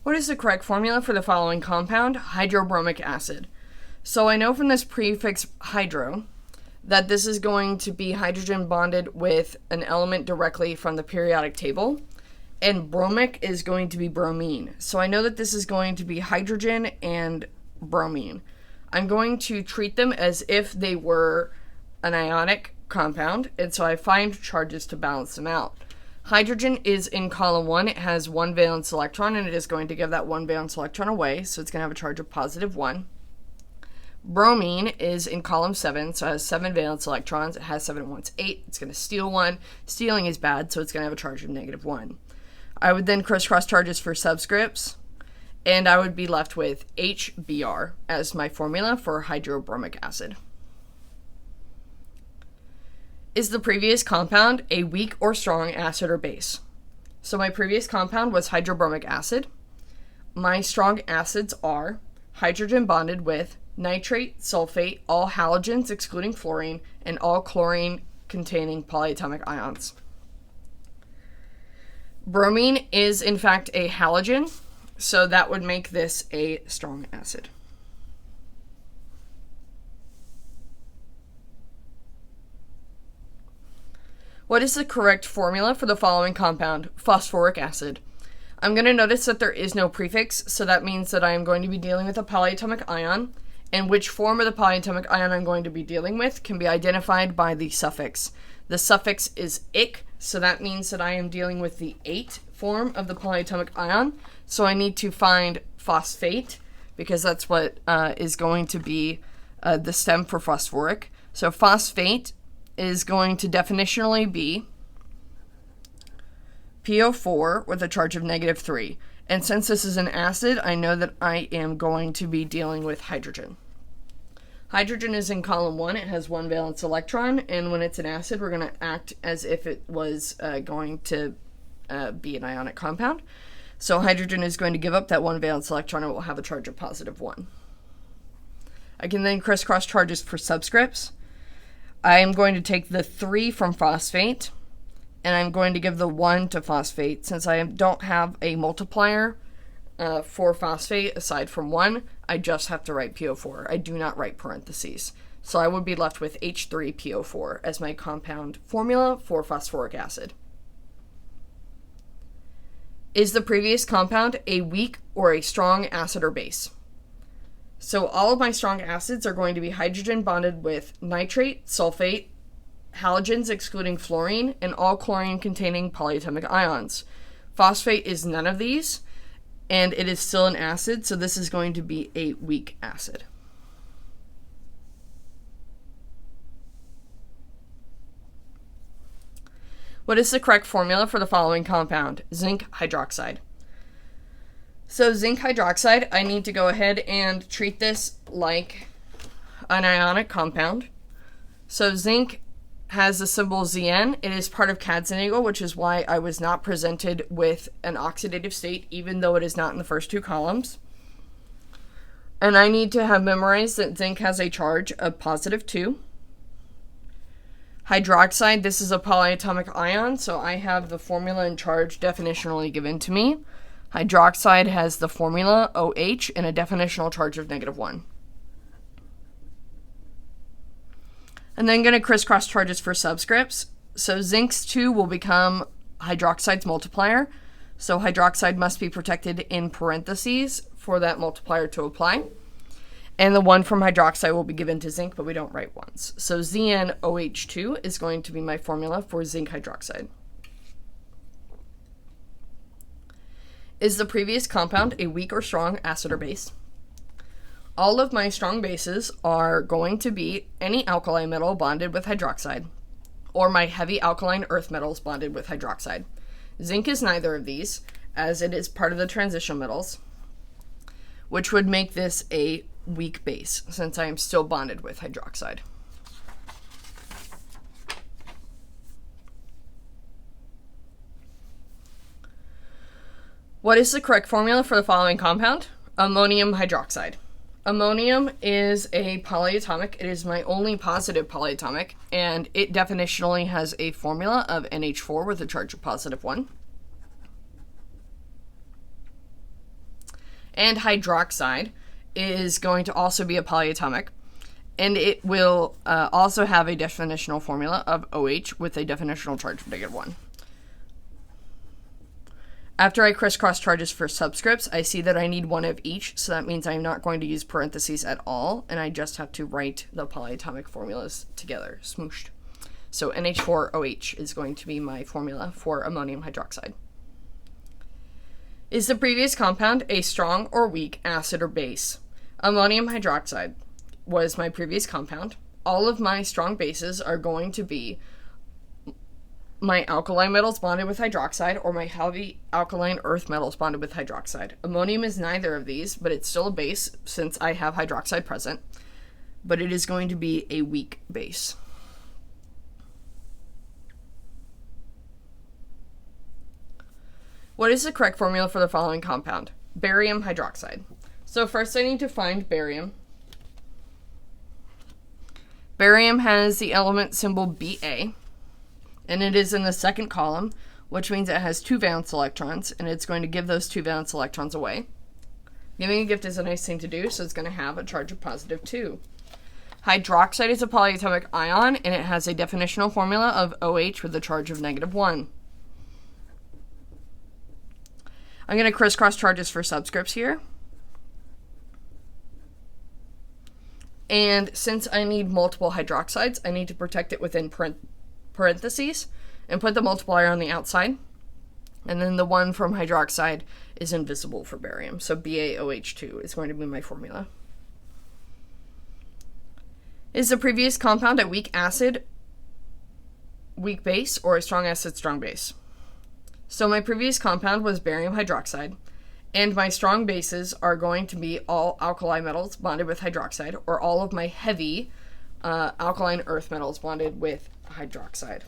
What is the correct formula for the following compound? Hydrobromic acid. So I know from this prefix hydro that this is going to be hydrogen bonded with an element directly from the periodic table, and bromic is going to be bromine. So I know that this is going to be hydrogen and bromine. I'm going to treat them as if they were an ionic compound, and so I find charges to balance them out. Hydrogen is in column 1. It has one valence electron, and it is going to give that one valence electron away, so it's going to have a charge of positive 1. Bromine is in column 7, so it has 7 valence electrons. It has 7 and 1's 8. It's going to steal 1. Stealing is bad, so it's going to have a charge of negative 1. I would then crisscross charges for subscripts, and I would be left with HBr as my formula for hydrobromic acid. Is the previous compound a weak or strong acid or base? So my previous compound was hydrobromic acid. My strong acids are hydrogen bonded with nitrate, sulfate, all halogens excluding fluorine, and all chlorine containing polyatomic ions. Bromine is in fact a halogen, so that would make this a strong acid. What is the correct formula for the following compound? Phosphoric acid. I'm going to notice that there is no prefix, so that means that I am going to be dealing with a polyatomic ion, and which form of the polyatomic ion I'm going to be dealing with can be identified by the suffix. The suffix is "ic", so that means that I am dealing with the 8 form of the polyatomic ion, so I need to find phosphate, because that's what is going to be the stem for phosphoric. So phosphate is going to definitionally be PO4 with a charge of negative 3. And since this is an acid, I know that I am going to be dealing with hydrogen. Hydrogen is in column 1. It has 1 valence electron, and when it's an acid, we're going to act as if it was going to be an ionic compound. So hydrogen is going to give up that 1 valence electron and will have a charge of positive 1. I can then crisscross charges for subscripts. I am going to take the 3 from phosphate, and I'm going to give the 1 to phosphate. Since I don't have a multiplier for phosphate aside from 1, I just have to write PO4. I do not write parentheses. So I would be left with H3PO4 as my compound formula for phosphoric acid. Is the previous compound a weak or a strong acid or base? So all of my strong acids are going to be hydrogen bonded with nitrate, sulfate, halogens excluding fluorine, and all chlorine containing polyatomic ions. Phosphate is none of these, and it is still an acid, so this is going to be a weak acid. What is the correct formula for the following compound? Zinc hydroxide. So zinc hydroxide, I need to go ahead and treat this like an ionic compound. So zinc has the symbol Zn. It is part of Katzenagel, which is why I was not presented with an oxidative state, even though it is not in the first 2 columns. And I need to have memorized that zinc has a charge of positive 2. Hydroxide, this is a polyatomic ion, so I have the formula and charge definitionally given to me. Hydroxide has the formula OH and a definitional charge of negative 1. And then going to crisscross charges for subscripts. So zinc's 2 will become hydroxide's multiplier. So hydroxide must be protected in parentheses for that multiplier to apply. And the 1 from hydroxide will be given to zinc, but we don't write 1s. So ZnOH2 is going to be my formula for zinc hydroxide. Is the previous compound a weak or strong acid or base? All of my strong bases are going to be any alkali metal bonded with hydroxide, or my heavy alkaline earth metals bonded with hydroxide. Zinc is neither of these, as it is part of the transition metals, which would make this a weak base, since I am still bonded with hydroxide. What is the correct formula for the following compound? Ammonium hydroxide. Ammonium is a polyatomic. It is my only positive polyatomic, and it definitionally has a formula of NH4 with a charge of positive 1. And hydroxide is going to also be a polyatomic. And it will also have a definitional formula of OH with a definitional charge of -1. After I crisscross charges for subscripts, I see that I need one of each, so that means I'm not going to use parentheses at all, and I just have to write the polyatomic formulas together, smooshed. So NH4OH is going to be my formula for ammonium hydroxide. Is the previous compound a strong or weak acid or base? Ammonium hydroxide was my previous compound. All of my strong bases are going to be my alkali metals bonded with hydroxide or my heavy alkaline earth metals bonded with hydroxide. Ammonium is neither of these, but it's still a base since I have hydroxide present, but it is going to be a weak base. What is the correct formula for the following compound? Barium hydroxide. So first I need to find barium. Barium has the element symbol Ba, and it is in the second column, which means it has 2 valence electrons, and it's going to give those 2 valence electrons away. Giving a gift is a nice thing to do, so it's going to have a charge of +2. Hydroxide is a polyatomic ion, and it has a definitional formula of OH with a charge of -1. I'm going to crisscross charges for subscripts here. And since I need multiple hydroxides, I need to protect it within parentheses and put the multiplier on the outside. And then the one from hydroxide is invisible for barium. So BaOH2 is going to be my formula. Is the previous compound a weak acid, weak base, or a strong acid, strong base? So my previous compound was barium hydroxide, and my strong bases are going to be all alkali metals bonded with hydroxide, or all of my heavy alkaline earth metals bonded with hydroxide.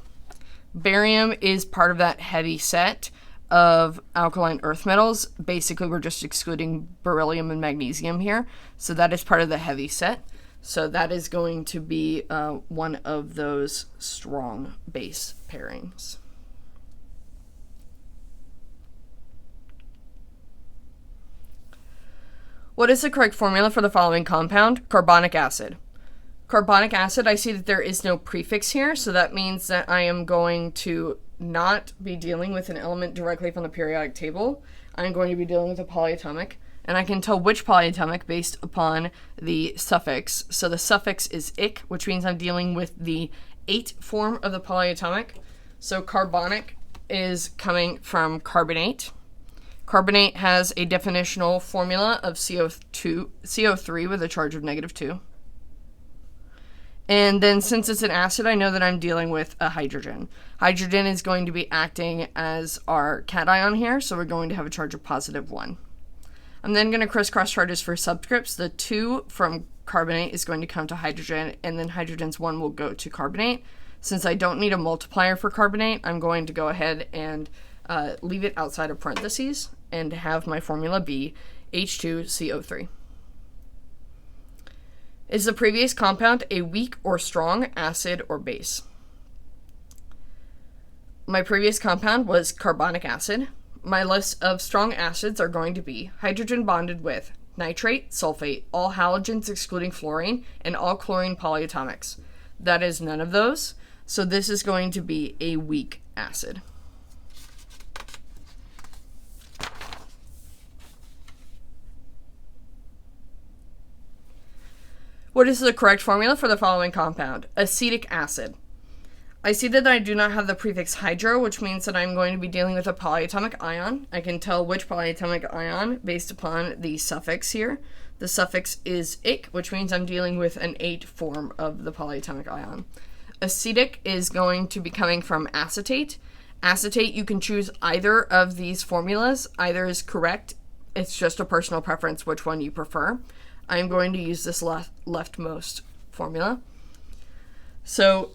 Barium is part of that heavy set of alkaline earth metals. Basically, we're just excluding beryllium and magnesium here, so that is part of the heavy set. So that is going to be one of those strong base pairings. What is the correct formula for the following compound? Carbonic acid. Carbonic acid, I see that there is no prefix here, so that means that I am going to not be dealing with an element directly from the periodic table. I'm going to be dealing with a polyatomic, and I can tell which polyatomic based upon the suffix. So the suffix is -ic, which means I'm dealing with the 8 form of the polyatomic. So carbonic is coming from carbonate. Carbonate has a definitional formula of CO3 with a charge of -2. And then since it's an acid, I know that I'm dealing with a hydrogen. Hydrogen is going to be acting as our cation here, so we're going to have a charge of +1. I'm then going to crisscross charges for subscripts. The 2 from carbonate is going to come to hydrogen, and then hydrogen's 1 will go to carbonate. Since I don't need a multiplier for carbonate, I'm going to go ahead and leave it outside of parentheses and have my formula be H2CO3. Is the previous compound a weak or strong acid or base? My previous compound was carbonic acid. My list of strong acids are going to be hydrogen bonded with nitrate, sulfate, all halogens excluding fluorine, and all chlorine polyatomics. That is none of those, so this is going to be a weak acid. What is the correct formula for the following compound? Acetic acid. I see that I do not have the prefix hydro, which means that I'm going to be dealing with a polyatomic ion. I can tell which polyatomic ion based upon the suffix here. The suffix is -ic, which means I'm dealing with an 8 form of the polyatomic ion. Acetic is going to be coming from acetate. Acetate, you can choose either of these formulas. Either is correct. It's just a personal preference which one you prefer. I'm going to use this leftmost formula. So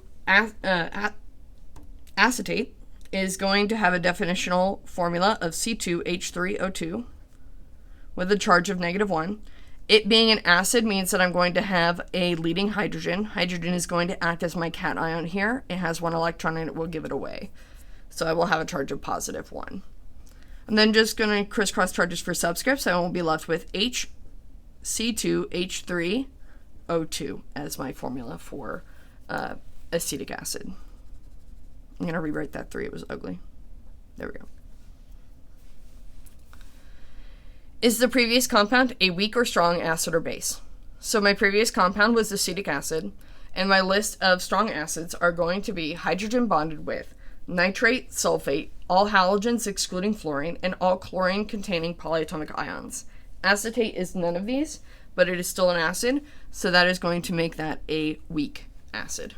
acetate is going to have a definitional formula of C2H3O2 with a charge of -1. It being an acid means that I'm going to have a leading hydrogen. Hydrogen is going to act as my cation here. It has 1 electron and it will give it away. So I will have a charge of +1. I'm then just going to crisscross charges for subscripts. I will be left with HC2H3O2 as my formula for acetic acid. I'm going to rewrite that 3. It was ugly. There we go. Is the previous compound a weak or strong acid or base? So my previous compound was acetic acid, and my list of strong acids are going to be hydrogen bonded with nitrate, sulfate, all halogens excluding fluorine, and all chlorine containing polyatomic ions. Acetate is none of these, but it is still an acid, so that is going to make that a weak acid.